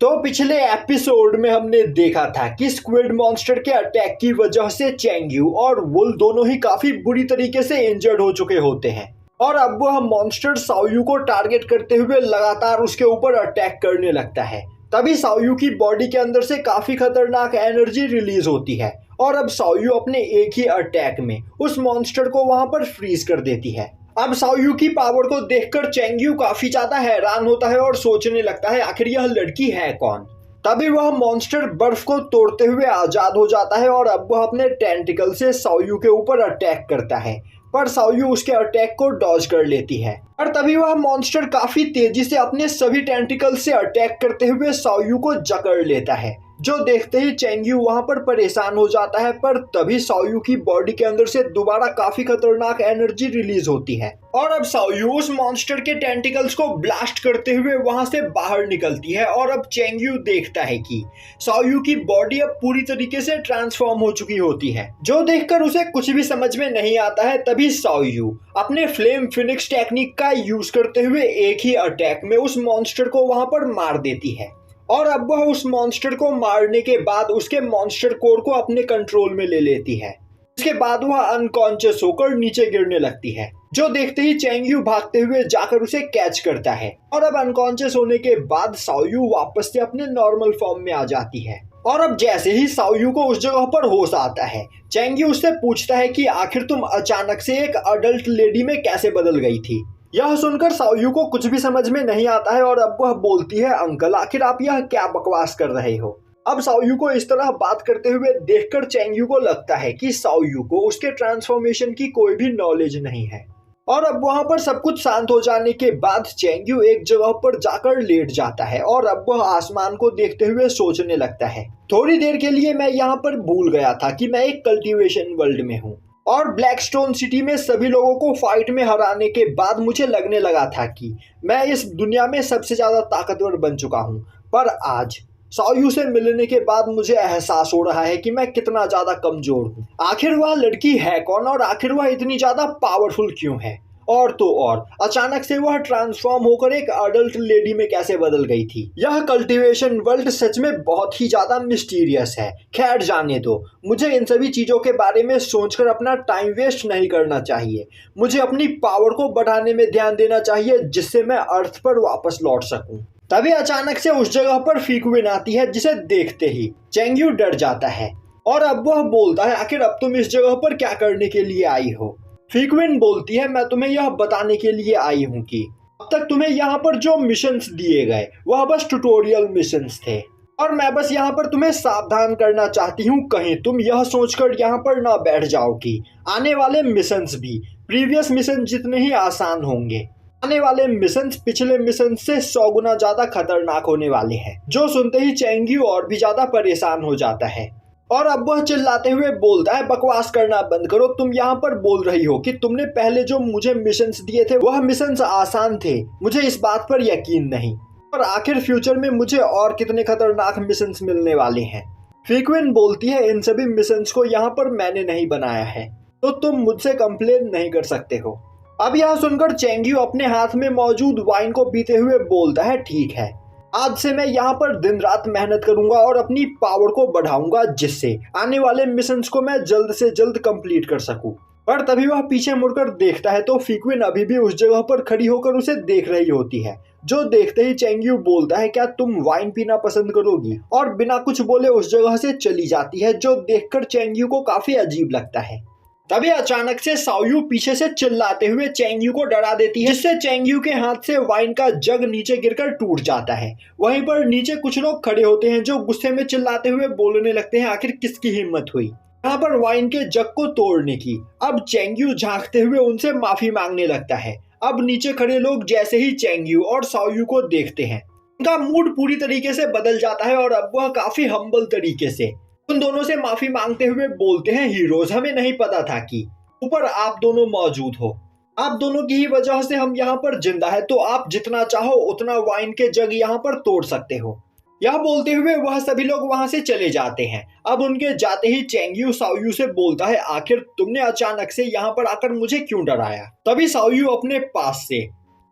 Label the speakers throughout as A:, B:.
A: तो पिछले एपिसोड में हमने देखा था कि स्क्विड मॉन्स्टर के अटैक की वजह से चेंगयू और वुल दोनों ही काफी बुरी तरीके से इंजर्ड हो चुके होते हैं और अब वह मॉन्स्टर साओयू को टारगेट करते हुए लगातार उसके ऊपर अटैक करने लगता है। तभी साओयू की बॉडी के अंदर से काफी खतरनाक एनर्जी रिलीज होती है और अब साओयू अपने एक ही अटैक में उस मॉन्स्टर को वहां पर फ्रीज कर देती है। अब साओयू की पावर को देखकर चेंगयू काफी ज्यादा हैरान होता है और सोचने लगता है आखिर यह लड़की है कौन। तभी वह मॉन्स्टर बर्फ को तोड़ते हुए आजाद हो जाता है और अब वह अपने टेंटिकल से साओयू के ऊपर अटैक करता है, पर साओयू उसके अटैक को डॉज कर लेती है। और तभी वह मॉन्स्टर काफी तेजी से अपने सभी टेंटिकल से अटैक करते हुए साओयू को जकड़ लेता है, जो देखते ही चेंगयू वहां पर परेशान हो जाता है। पर तभी साओयू की बॉडी के अंदर से दोबारा काफी खतरनाक एनर्जी रिलीज होती है और अब साओयू उस मॉन्स्टर के टेंटिकल्स को ब्लास्ट करते हुए वहां से बाहर निकलती है और अब चेंगयू देखता है कि साओयू की बॉडी अब पूरी तरीके से ट्रांसफॉर्म हो चुकी होती है, जो देखकर उसे कुछ भी समझ में नहीं आता है। तभी साओयू अपने फ्लेम फिनिक्स टेक्निक का यूज करते हुए एक ही अटैक में उस मॉन्स्टर को वहां पर मार देती है और अब वह उस मॉन्स्टर को मारने के बाद उसके मॉन्स्टर कोर को अपने कंट्रोल में ले लेती है। इसके बाद वह अनकॉन्शियस होकर नीचे गिरने लगती है, जो देखते ही चेंगयू भागते हुए जाकर उसे कैच करता है और अब अनकॉन्शियस होने के बाद साओयू वापस से अपने नॉर्मल फॉर्म में आ जाती है। और अब जैसे ही साओयू को उस जगह पर होश आता है, चेंगयू उससे पूछता है कि आखिर तुम अचानक से एक अडल्ट लेडी में कैसे बदल गई थी। यह सुनकर साओयू को कुछ भी समझ में नहीं आता है और अब वह बोलती है, अंकल आखिर आप यह क्या बकवास कर रहे हो। अब साओयू को इस तरह बात करते हुए देखकर चेंगयू को लगता है कि साओयू को उसके ट्रांसफॉर्मेशन की कोई भी नॉलेज नहीं है। और अब वहां पर सब कुछ शांत हो जाने के बाद चेंगयू एक जगह पर जाकर लेट जाता है और अब वह आसमान को देखते हुए सोचने लगता है, थोड़ी देर के लिए मैं यहाँ पर भूल गया था कि मैं एक कल्टीवेशन वर्ल्ड में हूँ और ब्लैकस्टोन सिटी में सभी लोगों को फाइट में हराने के बाद मुझे लगने लगा था कि मैं इस दुनिया में सबसे ज्यादा ताकतवर बन चुका हूँ। पर आज साओयू से मिलने के बाद मुझे एहसास हो रहा है कि मैं कितना ज्यादा कमजोर हूँ। आखिर वह लड़की है कौन और आखिर वह इतनी ज्यादा पावरफुल क्यों है, और तो और अचानक से वह ट्रांसफॉर्म होकर एक अडल्ट लेडी में कैसे बदल गई थी। यह कल्टीवेशन वर्ल्ड सच में बहुत ही ज्यादा मिस्टीरियस है। खैर जाने दो, मुझे इन सभी चीजों के बारे में सोचकर अपना टाइम वेस्ट नहीं करना चाहिए। मुझे अपनी पावर को बढ़ाने में ध्यान देना चाहिए जिससे मैं अर्थ पर वापस लौट सकूं। तभी अचानक से उस जगह पर फीक्विन आती है, जिसे देखते ही चेंगयू डर जाता है और अब वह बोलता है, आखिर अब तुम इस जगह पर क्या करने के लिए आई हो। फीक्विन बोलती है, मैं तुम्हें यह बताने के लिए आई हूँ कि अब तक तुम्हें यहाँ पर जो मिशंस दिए गए वह बस ट्यूटोरियल मिशंस थे और मैं बस यहाँ पर तुम्हें सावधान करना चाहती हूँ, कहीं तुम यह सोचकर यहाँ पर ना बैठ जाओ कि आने वाले मिशंस भी प्रीवियस मिशन जितने ही आसान होंगे। आने वाले मिशंस पिछले मिशन से 100 गुना ज्यादा खतरनाक होने वाले हैं। जो सुनते ही चेंगयू और भी ज्यादा परेशान हो जाता है और अब वह चिल्लाते हुए बोलता है, बकवास करना बंद करो। तुम यहाँ पर बोल रही हो कि तुमने पहले जो मुझे मिशंस दिए थे वह मिशंस आसान थे, मुझे इस बात पर यकीन नहीं। और आखिर फ्यूचर में मुझे और कितने खतरनाक मिशंस मिलने वाले हैं। फीक्विन बोलती है, इन सभी मिशंस को यहाँ पर मैंने नहीं बनाया है, तो तुम मुझसे कंप्लेन नहीं कर सकते हो। अब यह सुनकर चेंगयू अपने हाथ में मौजूद वाइन को पीते हुए बोलता है, ठीक है, आज से मैं यहाँ पर दिन रात मेहनत करूंगा और अपनी पावर को बढ़ाऊंगा जिससे आने वाले मिशंस को मैं जल्द से जल्द कंप्लीट कर सकूं। पर तभी वह पीछे मुड़कर देखता है तो फीक्विन अभी भी उस जगह पर खड़ी होकर उसे देख रही होती है, जो देखते ही चेंगयू बोलता है, क्या तुम वाइन पीना पसंद करोगी, और बिना कुछ बोले उस जगह से चली जाती है, जो देखकर चेंगयू को काफी अजीब लगता है। तभी अचानक से साओयू पीछे से चिल्लाते हुए चेंगयू को डरा देती है, जिससे चेंगयू के हाथ से वाइन का जग नीचे गिरकर टूट जाता है। वहीं पर नीचे कुछ लोग खड़े होते हैं जो गुस्से में चिल्लाते हुए बोलने लगते हैं, आखिर किसकी हिम्मत हुई यहाँ पर वाइन के जग को तोड़ने की। अब चेंगयू झांकते हुए उनसे माफी मांगने लगता है। अब नीचे खड़े लोग जैसे ही चेंगयू और साओयू को देखते हैं, उनका मूड पूरी तरीके से बदल जाता है और अब वह काफी हम्बल तरीके से उन दोनों से माफी मांगते हुए बोलते हैं, हीरोज, हमें नहीं पता था कि ऊपर आप दोनों मौजूद हो। आप दोनों की ही वजह से हम यहाँ पर जिंदा है, तो आप जितना चाहो उतना वाइन के जग यहाँ पर तोड़ सकते हो। यह बोलते हुए वह सभी लोग वहां से चले जाते हैं। अब उनके जाते ही चेंगयू साओयू से बोलता है, आखिर तुमने अचानक से यहाँ पर आकर मुझे क्यों डराया। तभी साओयू अपने पास से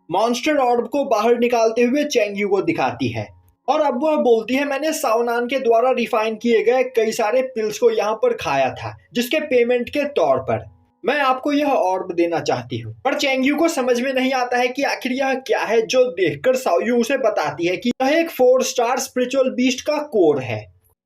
A: मॉन्स्टर ऑर्ब को बाहर निकालते हुए चेंगयू को दिखाती है और अब वह बोलती है मैंने सावनान के द्वारा रिफाइन किए गए कई सारे पिल्स को यहाँ पर खाया था जिसके पेमेंट के तौर पर मैं आपको यह ऑर्ब देना चाहती हूँ। पर चेंगयू को समझ में नहीं आता है कि आखिर यह क्या है, जो देखकर साओयू उसे बताती है कि यह एक 4 स्टार स्पिरिचुअल बीस्ट का कोर है।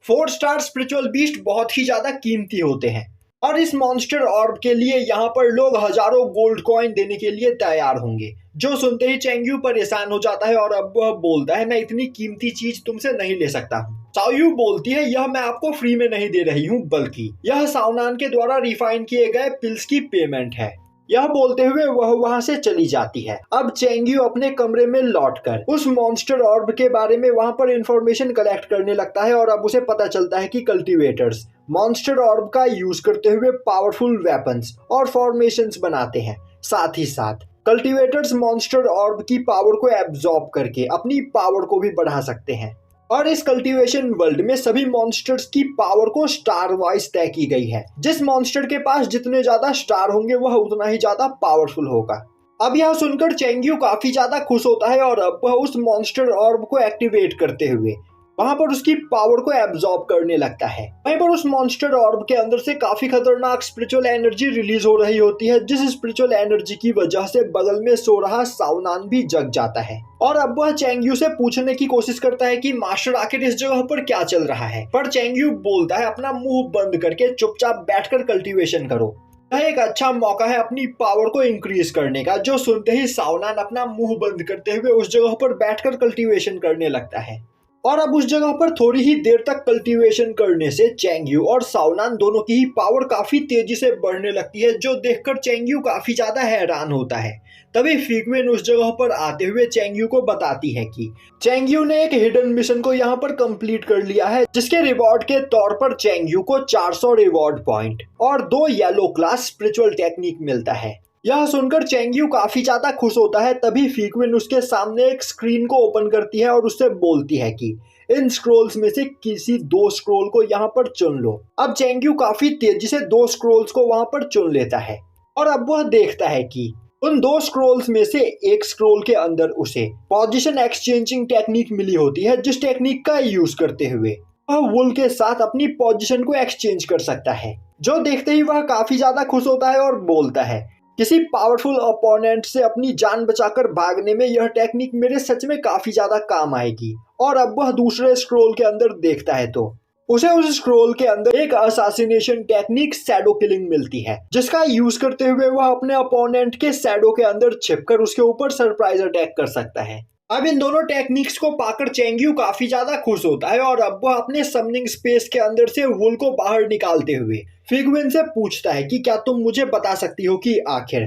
A: 4 स्टार स्पिरिचुअल बीस्ट बहुत ही ज्यादा कीमती होते हैं और इस मॉन्स्टर ऑर्ब के लिए यहाँ पर लोग हजारों गोल्ड कॉइन देने के लिए तैयार होंगे। जो सुनते ही चेंगयू परेशान हो जाता है और अब वह बोलता है मैं इतनी कीमती चीज तुमसे नहीं ले सकता हूँ। साओयू बोलती है यह मैं आपको फ्री में नहीं दे रही हूँ, बल्कि यह सावनान के द्वारा रिफाइन किए गए पिल्स की पेमेंट है। यह बोलते हुए वह वहां से चली जाती है। अब चेंगयू अपने कमरे में लौटकर उस मॉन्स्टर ऑर्ब के बारे में वहां पर इंफॉर्मेशन कलेक्ट करने लगता है और अब उसे पता चलता है कि कल्टीवेटर्स मॉन्स्टर ऑर्ब का यूज करते हुए पावरफुल वेपन्स और फॉर्मेशंस बनाते हैं। साथ ही साथ कल्टीवेटर्स मॉन्स्टर ऑर्ब की पावर को एब्जॉर्ब करके अपनी पावर को भी बढ़ा सकते हैं और इस कल्टीवेशन वर्ल्ड में सभी मॉन्स्टर्स की पावर को स्टार वाइज तय की गई है। जिस मॉन्स्टर के पास जितने ज्यादा स्टार होंगे वह उतना ही ज्यादा पावरफुल होगा। अब यह सुनकर चेंगयू काफी ज्यादा खुश होता है और अब वह उस मॉन्स्टर ऑर्ब को एक्टिवेट करते हुए वहां पर उसकी पावर को एब्जॉर्ब करने लगता है। वहीं पर उस मॉन्स्टर ऑर्ब के अंदर से काफी खतरनाक स्पिरिचुअल एनर्जी रिलीज हो रही होती है, जिस स्पिरिचुअल एनर्जी की वजह से बगल में सो रहा सावनान भी जग जाता है। और अब वह चेंगयू से पूछने की कोशिश करता है कि मास्टर आखिर इस जगह पर क्या चल रहा है, पर चेंगयू बोलता है अपना मुंह बंद करके चुपचाप बैठकर कल्टीवेशन करो। यह एक अच्छा मौका है अपनी पावर को इंक्रीज करने का। जो सुनते ही सावनान अपना मुंह बंद करते हुए उस जगह पर बैठकर कल्टीवेशन करने लगता है और अब उस जगह पर थोड़ी ही देर तक कल्टीवेशन करने से चेंगयू और सावनान दोनों की ही पावर काफी तेजी से बढ़ने लगती है, जो देखकर चेंगयू काफी ज्यादा हैरान होता है। तभी फीक्विन उस जगह पर आते हुए चेंगयू को बताती है कि चेंगयू ने एक हिडन मिशन को यहाँ पर कंप्लीट कर लिया है, जिसके रिवॉर्ड के तौर पर चेंगयू को 400 रिवॉर्ड पॉइंट और 2 येलो क्लास स्पिरिचुअल टेक्निक मिलता है। यह सुनकर चेंगयू काफी ज्यादा खुश होता है। तभी फीक्विन उसके सामने एक स्क्रीन को ओपन करती है और उससे बोलती है कि इन स्क्रोल्स में से किसी 2 स्क्रोल को यहाँ पर चुन लो। अब चेंगयू काफी तेजी से 2 स्क्रोल्स को वहां पर चुन लेता है और अब वह देखता है कि उन 2 स्क्रोल्स में से एक स्क्रोल के अंदर उसे पोजीशन एक्सचेंजिंग टेक्निक मिली होती है, जिस टेक्निक का यूज करते हुए वह वुल के साथ अपनी पोजीशन को एक्सचेंज कर सकता है। जो देखते ही वह काफी ज्यादा खुश होता है और बोलता है किसी पावरफुल अपोनेंट से अपनी जान बचाकर भागने में यह टेक्निक मेरे सच में काफी ज्यादा काम आएगी। और अब वह दूसरे स्क्रोल के अंदर देखता है तो उसे उस स्क्रोल के अंदर एक असैसिनेशन टेक्निक शैडो किलिंग मिलती है, जिसका यूज करते हुए वह अपने अपोनेंट के शैडो के अंदर छिपकर उसके ऊपर सरप्राइज अटैक कर सकता है। अब इन दोनों टेक्निक्स को पाकर चेंगयू काफी ज्यादा खुश होता है और अब वह अपने समनिंग स्पेस के अंदर से वुल को बाहर निकालते हुए फिगविन से पूछता है कि क्या तुम मुझे बता सकती हो कि आखिर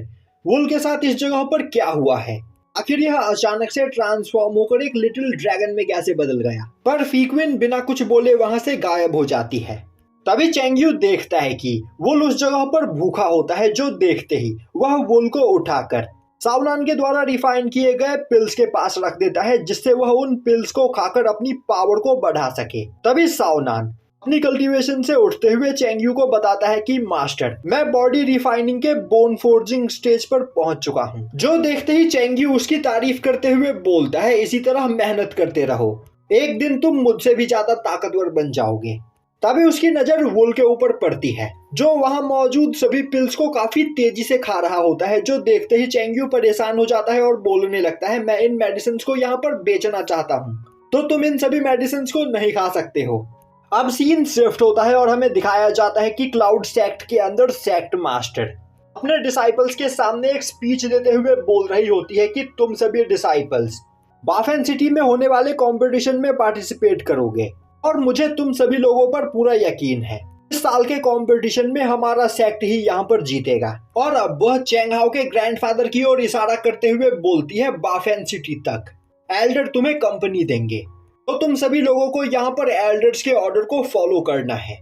A: वुल के साथ इस जगह पर क्या हुआ है, आखिर यह अचानक से ट्रांसफॉर्म होकर एक लिटिल ड्रैगन में कैसे बदल गया। पर फिगविन बिना कुछ बोले वहां से गायब हो जाती है। तभी चेंगयू देखता है कि वुल उस जगह पर भूखा होता है, जो देखते ही वह वुल को उठाकर सावनान के द्वारा रिफाइन किए गए पिल्स के पास रख देता है, जिससे वह उन पिल्स को खाकर अपनी पावर को बढ़ा सके। तभी सावनान अपनी कल्टीवेशन से उठते हुए चेंगयू को बताता है कि मास्टर मैं बॉडी रिफाइनिंग के बोन फोर्जिंग स्टेज पर पहुंच चुका हूं। जो देखते ही चेंगयू उसकी तारीफ करते हुए बोलता है इसी तरह मेहनत करते रहो, एक दिन तुम मुझसे भी ज्यादा ताकतवर बन जाओगे। तभी उसकी नजर वुल के ऊपर पड़ती है, जो वहां मौजूद सभी पिल्स को काफी तेजी से खा रहा होता है। जो देखते ही चेंगयू परेशान हो जाता है और बोलने लगता है मैं इन मेडिसिन को यहाँ पर बेचना चाहता हूँ, तो तुम इन सभी मेडिसिन को नहीं खा सकते हो। अब सीन शिफ्ट होता है और हमें दिखाया जाता है कि क्लाउड सेक्ट के अंदर सेक्ट मास्टर अपने डिसाइपल्स के सामने एक स्पीच देते हुए बोल रही होती है कि तुम सभी डिसाइपल्स बाफेन सिटी में होने वाले कंपटीशन में पार्टिसिपेट करोगे और मुझे तुम सभी लोगों पर पूरा यकीन है इस साल के कंपटीशन में हमारा सेक्ट ही यहाँ पर जीतेगा। और अब वह चेंगहाओ के ग्रैंडफादर की ओर इशारा करते हुए बोलती है बाफेन सिटी तक एल्डर तुम्हें कंपनी देंगे, तो तुम सभी लोगों को यहाँ पर एल्डर्स के ऑर्डर को फॉलो करना है।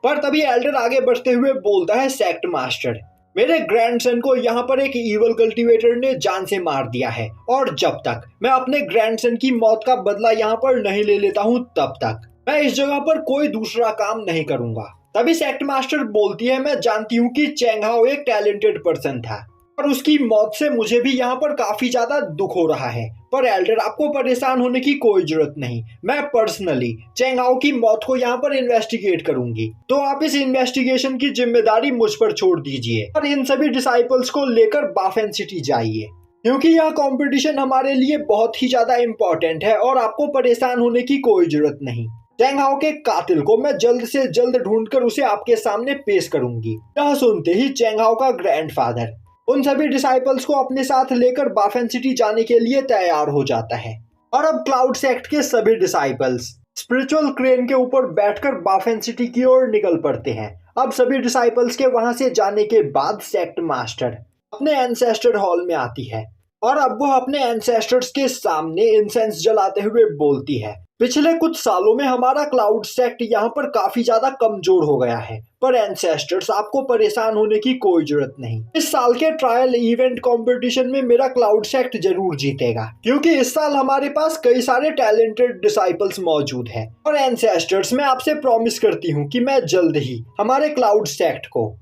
A: पर तभी एल्डर आगे बढ़ते हुए बोलता है सेक्ट मास्टर मेरे ग्रैंडसन को यहाँ पर एक ईवल कल्टीवेटर ने जान से मार दिया है और जब तक मैं अपने ग्रैंडसन की मौत का बदला यहाँ पर नहीं ले लेता हूँ तब तक मैं इस जगह पर कोई दूसरा काम नहीं करूंगा। तभी सेक्ट मास्टर बोलती है मैं जानती हूँ कि चेंगहाओ एक टैलेंटेड पर्सन था, और उसकी मौत से मुझे भी यहाँ पर काफी ज्यादा दुख हो रहा है। पर एल्डर, आपको परेशान होने की कोई जरूरत नहीं। मैं पर्सनली चेंग हाओ की मौत को यहाँ पर इन्वेस्टिगेट करूंगी, तो आप इस इन्वेस्टिगेशन की जिम्मेदारी मुझ पर छोड़ दीजिए और इन सभी डिसाइपल्स को लेकर बाफेन सिटी जाइए, क्योंकि यह कंपटीशन हमारे लिए बहुत ही ज्यादा इम्पोर्टेंट है और आपको परेशान होने की कोई जरूरत नहीं। चेंग हाओ के कातिल को मैं जल्द से जल्द ढूंढकर उसे आपके सामने पेश करूंगी। यह सुनते ही चेंग हाओ का ग्रैंडफादर उन सभी डिसाइपल्स को अपने साथ लेकर बाफेन सिटी जाने के लिए तैयार हो जाता है। और अब क्लाउड सेक्ट के सभी डिसाइपल्स स्पिरिचुअल क्रेन के ऊपर बैठकर बाफेन सिटी की ओर निकल पड़ते हैं। अब सभी डिसाइपल्स के वहां से जाने के बाद सेक्ट मास्टर अपने एंसेस्टर हॉल में आती है और अब वह अपने एंसेस्टर्स के सामने इंसेंस जलाते हुए बोलती है, पिछले कुछ सालों में हमारा क्लाउड सेक्ट यहाँ पर काफी ज्यादा कमजोर हो गया है, पर एंसेस्टर्स आपको परेशान होने की कोई जरूरत नहीं। इस साल के ट्रायल इवेंट कंपटीशन में मेरा क्लाउड सेक्ट जरूर जीतेगा, क्योंकि इस साल हमारे पास कई सारे टैलेंटेड डिसाइपल्स मौजूद हैं। और एंसेस्टर्स, मैं आपसे प्रॉमिस करती हूँ कि मैं जल्द ही हमारे क्लाउड सेक्ट को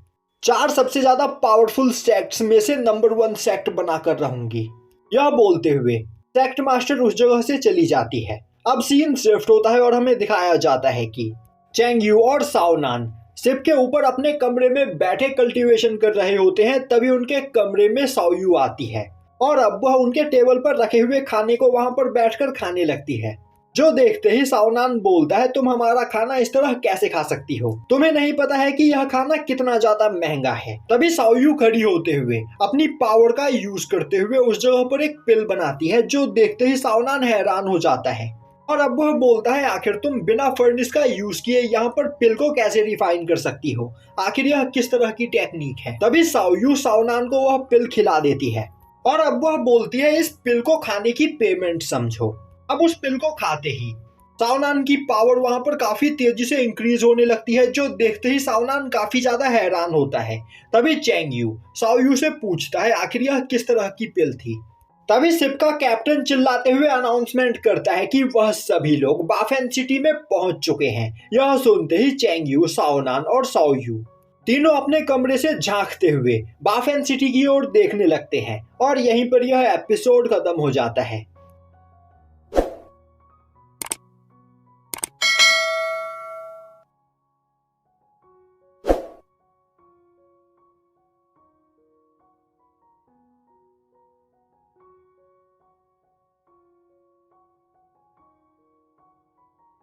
A: 4 सबसे ज्यादा पावरफुल सेक्ट्स में से नंबर 1 सेक्ट बनाकर रहूंगी। यह बोलते हुए सेक्ट मास्टर उस जगह से चली जाती है। अब सीन शिफ्ट होता है और हमें दिखाया जाता है कि चेंग यू और साओ नान शिप के ऊपर अपने कमरे में बैठे कल्टीवेशन कर रहे होते हैं। तभी उनके कमरे में साओ यू आती है और अब वह उनके टेबल पर रखे हुए खाने को वहां पर बैठकर खाने लगती है। जो देखते ही साओ नान बोलता है, तुम हमारा खाना इस तरह कैसे खा सकती हो? तुम्हें नहीं पता है कि यह खाना कितना ज्यादा महंगा है? तभी साओ यू खड़ी होते हुए अपनी पावर का यूज करते हुए उस जगह पर एक पिल बनाती है, जो देखते ही साओ नान हैरान हो जाता है। और अब वह बोलता है, आखिर तुम बिना फर्नेस का यूज किए यहाँ पर पिल को कैसे रिफाइन कर सकती हो? आखिर यह किस तरह की टेक्निक है? तभी साओ यू साओ नान को वह पिल खिला देती है और अब वह बोलती है, इस पिल को खाने की पेमेंट समझो। अब उस पिल को खाते ही साओ नान की पावर वहां पर काफी तेजी से इंक्रीज होने लगती है, जो देखते ही साओ नान काफी ज्यादा हैरान होता है। तभी चेंग यू साओ यू से पूछता है, आखिर यह किस तरह की पिल थी? तभी शिप का कैप्टन चिल्लाते हुए अनाउंसमेंट करता है कि वह सभी लोग बाफेन सिटी में पहुंच चुके हैं। यह सुनते ही चेंग यू, साओ नान और साओ यू तीनों अपने कमरे से झांकते हुए बाफेन सिटी की ओर देखने लगते हैं और यहीं पर यह एपिसोड खत्म हो जाता है।